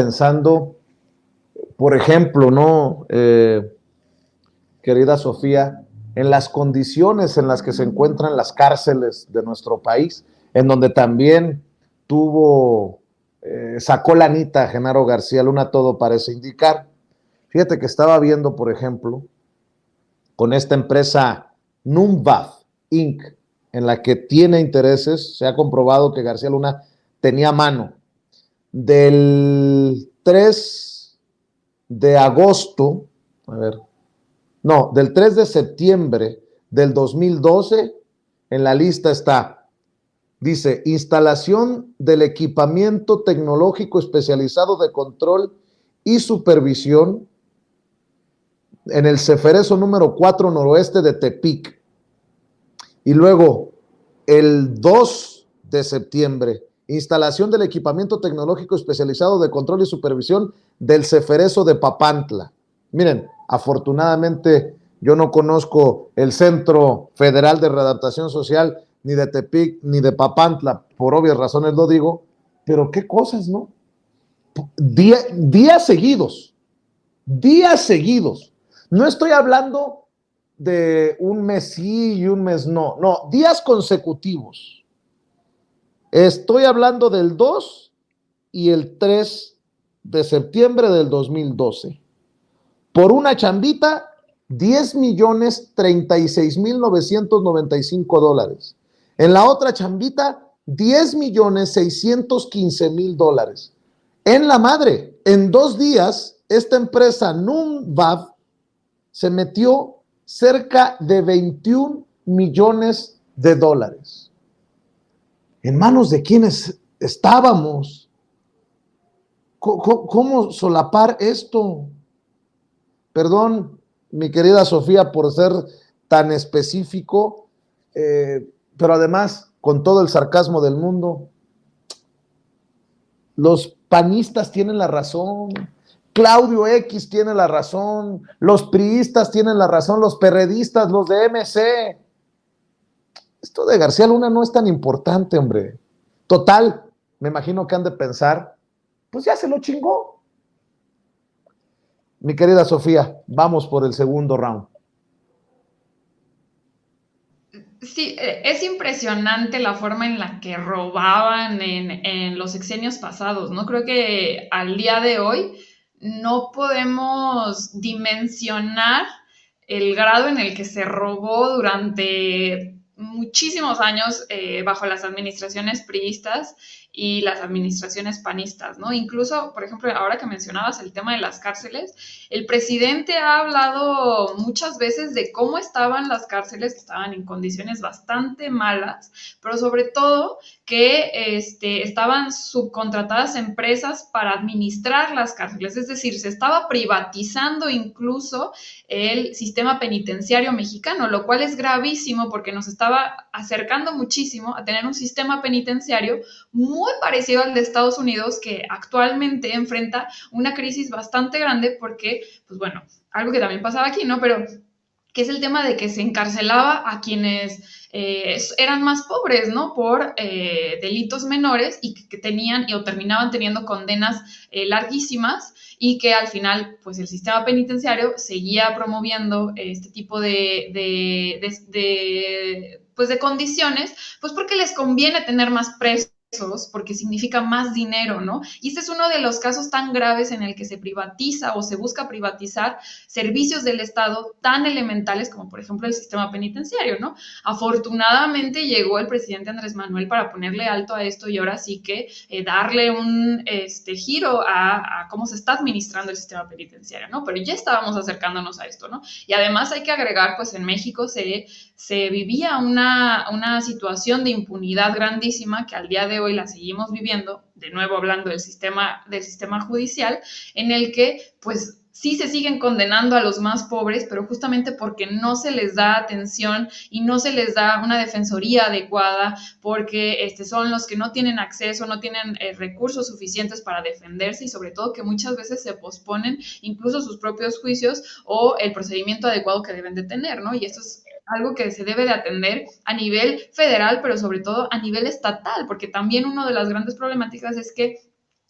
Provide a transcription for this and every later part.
pensando, por ejemplo, ¿no? Querida Sofía, en las condiciones en las que se encuentran las cárceles de nuestro país, en donde también sacó lanita Genaro García Luna, todo parece indicar. Fíjate que estaba viendo, por ejemplo, con esta empresa Numvav Inc., en la que tiene intereses, se ha comprobado que García Luna tenía mano. Del 3 de agosto, a ver, no, del 3 de septiembre del 2012, en la lista está, dice, instalación del equipamiento tecnológico especializado de control y supervisión en el Ceferezo número 4 noroeste de Tepic. Y luego, el 2 de septiembre, instalación del equipamiento tecnológico especializado de control y supervisión del Ceferezo de Papantla. Miren, afortunadamente yo no conozco el Centro Federal de Readaptación Social ni de Tepic ni de Papantla, por obvias razones lo digo, pero qué cosas, ¿no? Días seguidos, días seguidos. No estoy hablando de un mes sí y un mes no, no, días consecutivos. Estoy hablando del 2 y el 3 de septiembre del 2012. Por una chambita, 10,36,995 dólares. En la otra chambita, 10,615,000 dólares. En la madre, en 2 días, esta empresa Numvav se metió cerca de 21 millones de dólares. ¿En manos de quiénes estábamos? ¿Cómo solapar esto? Perdón, mi querida Sofía, por ser tan específico, pero además, con todo el sarcasmo del mundo, los panistas tienen la razón, Claudio X tiene la razón, los priistas tienen la razón, los perredistas, los de MC. Esto de García Luna no es tan importante, hombre. Total, me imagino que han de pensar, pues ya se lo chingó. Mi querida Sofía, vamos por el segundo round. Sí, es impresionante la forma en la que robaban en los sexenios pasados, ¿no? Creo que al día de hoy no podemos dimensionar el grado en el que se robó durante muchísimos años bajo las administraciones priistas y las administraciones panistas, ¿no? Incluso, por ejemplo, ahora que mencionabas el tema de las cárceles, el presidente ha hablado muchas veces de cómo estaban las cárceles, que estaban en condiciones bastante malas, pero sobre todo que estaban subcontratadas empresas para administrar las cárceles, es decir, se estaba privatizando incluso el sistema penitenciario mexicano, lo cual es gravísimo porque nos estaba acercando muchísimo a tener un sistema penitenciario muy parecido al de Estados Unidos, que actualmente enfrenta una crisis bastante grande porque, pues bueno, algo que también pasaba aquí, ¿no? Pero que es el tema de que se encarcelaba a quienes eran más pobres, ¿no? Por delitos menores y que tenían o terminaban teniendo condenas larguísimas y que al final, pues el sistema penitenciario seguía promoviendo este tipo pues de condiciones, pues porque les conviene tener más presos porque significa más dinero, ¿no? Y este es uno de los casos tan graves en el que se privatiza o se busca privatizar servicios del Estado tan elementales como por ejemplo el sistema penitenciario, ¿no? Afortunadamente llegó el presidente Andrés Manuel para ponerle alto a esto y ahora sí que darle un giro a cómo se está administrando el sistema penitenciario, ¿no? Pero ya estábamos acercándonos a esto, ¿no? Y además hay que agregar, pues en México se vivía una situación de impunidad grandísima que al día de hoy la seguimos viviendo, de nuevo hablando del sistema judicial, en el que pues sí se siguen condenando a los más pobres, pero justamente porque no se les da atención y no se les da una defensoría adecuada, porque son los que no tienen acceso, no tienen recursos suficientes para defenderse y sobre todo que muchas veces se posponen incluso sus propios juicios o el procedimiento adecuado que deben de tener, ¿no? Y esto es algo que se debe de atender a nivel federal, pero sobre todo a nivel estatal, porque también una de las grandes problemáticas es que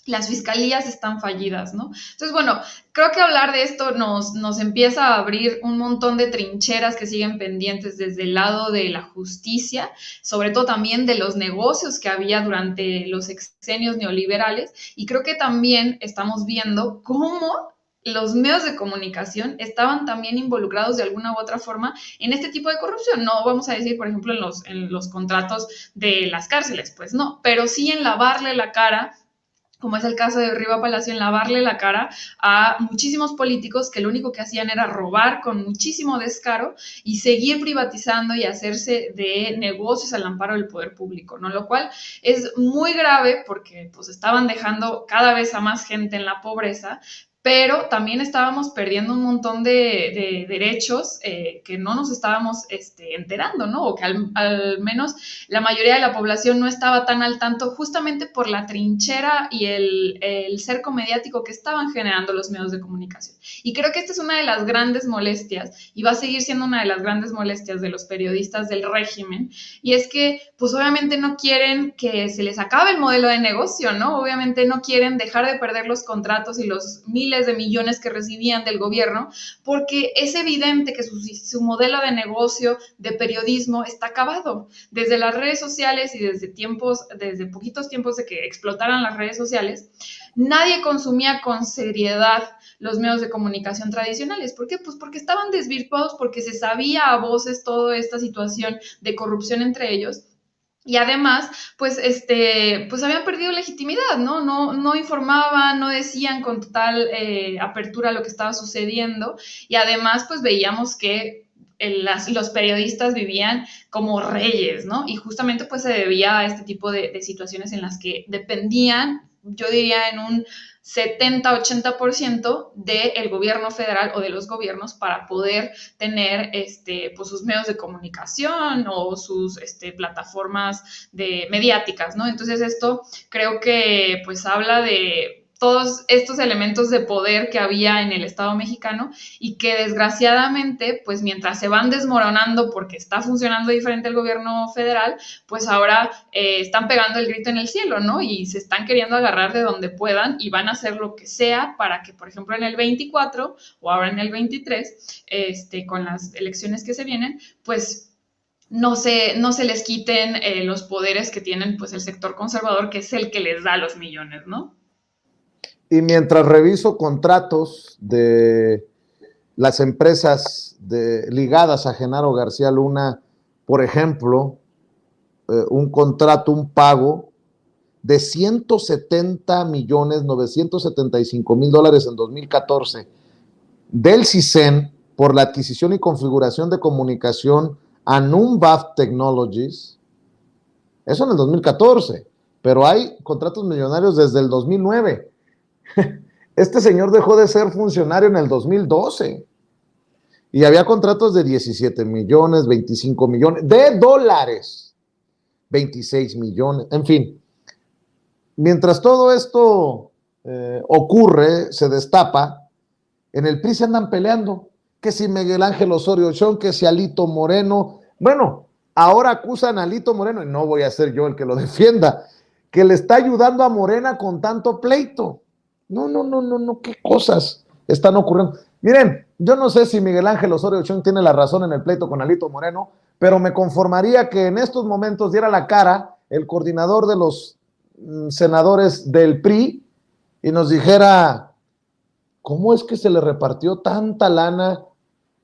las fiscalías están fallidas, ¿no? Entonces, bueno, creo que hablar de esto nos empieza a abrir un montón de trincheras que siguen pendientes desde el lado de la justicia, sobre todo también de los negocios que había durante los sexenios neoliberales, y creo que también estamos viendo cómo los medios de comunicación estaban también involucrados de alguna u otra forma en este tipo de corrupción. No vamos a decir, por ejemplo, en los contratos de las cárceles, pues no, pero sí en lavarle la cara, como es el caso de Riva Palacio, en lavarle la cara a muchísimos políticos que lo único que hacían era robar con muchísimo descaro y seguir privatizando y hacerse de negocios al amparo del poder público, ¿no? Lo cual es muy grave porque pues estaban dejando cada vez a más gente en la pobreza, pero también estábamos perdiendo un montón de derechos que no nos estábamos enterando, ¿no? O que al menos la mayoría de la población no estaba tan al tanto justamente por la trinchera y el cerco mediático que estaban generando los medios de comunicación. Y creo que esta es una de las grandes molestias y va a seguir siendo una de las grandes molestias de los periodistas del régimen, y es que pues obviamente no quieren que se les acabe el modelo de negocio, ¿no? Obviamente no quieren dejar de perder los contratos y los miles de millones que recibían del gobierno, porque es evidente que su modelo de negocio de periodismo está acabado. Desde las redes sociales y desde poquitos tiempos de que explotaran las redes sociales, nadie consumía con seriedad los medios de comunicación tradicionales. ¿Por qué? Pues porque estaban desvirtuados, porque se sabía a voces toda esta situación de corrupción entre ellos. Y además, pues habían perdido legitimidad, ¿no? No informaban, no decían con total apertura lo que estaba sucediendo, y además, pues veíamos que los periodistas vivían como reyes, ¿no? Y justamente pues se debía a este tipo de situaciones en las que dependían, yo diría en un 70-80% del gobierno federal o de los gobiernos para poder tener pues sus medios de comunicación o sus plataformas mediáticas, ¿no? Entonces esto creo que pues habla de todos estos elementos de poder que había en el Estado mexicano y que desgraciadamente, pues mientras se van desmoronando porque está funcionando diferente el gobierno federal, pues ahora están pegando el grito en el cielo, ¿no? Y se están queriendo agarrar de donde puedan y van a hacer lo que sea para que, por ejemplo, en el 24 o ahora en el 23, con las elecciones que se vienen, pues no se les quiten los poderes que tienen pues el sector conservador, que es el que les da los millones, ¿no? Y mientras reviso contratos de las empresas ligadas a Genaro García Luna, por ejemplo, un contrato, un pago de $170,975,000 en 2014 del CISEN por la adquisición y configuración de comunicación a Numbath Technologies. Eso en el 2014, pero hay contratos millonarios desde el 2009. Este señor dejó de ser funcionario en el 2012 y había contratos de 17 millones, 25 millones de dólares, 26 millones, en fin. Mientras todo esto ocurre, se destapa, en el PRI se andan peleando, que si Miguel Ángel Osorio Chong, que si Alito Moreno. Bueno, ahora acusan a Alito Moreno, y no voy a ser yo el que lo defienda, que le está ayudando a Morena con tanto pleito. No, qué cosas están ocurriendo. Miren, yo no sé si Miguel Ángel Osorio Chong tiene la razón en el pleito con Alito Moreno, pero me conformaría que en estos momentos diera la cara el coordinador de los senadores del PRI y nos dijera cómo es que se le repartió tanta lana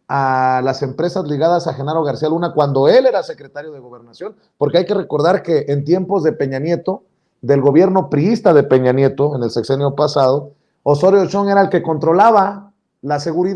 a las empresas ligadas a Genaro García Luna cuando él era secretario de Gobernación, porque hay que recordar que en tiempos de Peña Nieto, del gobierno priista de Peña Nieto, en el sexenio pasado, Osorio Chong era el que controlaba la seguridad.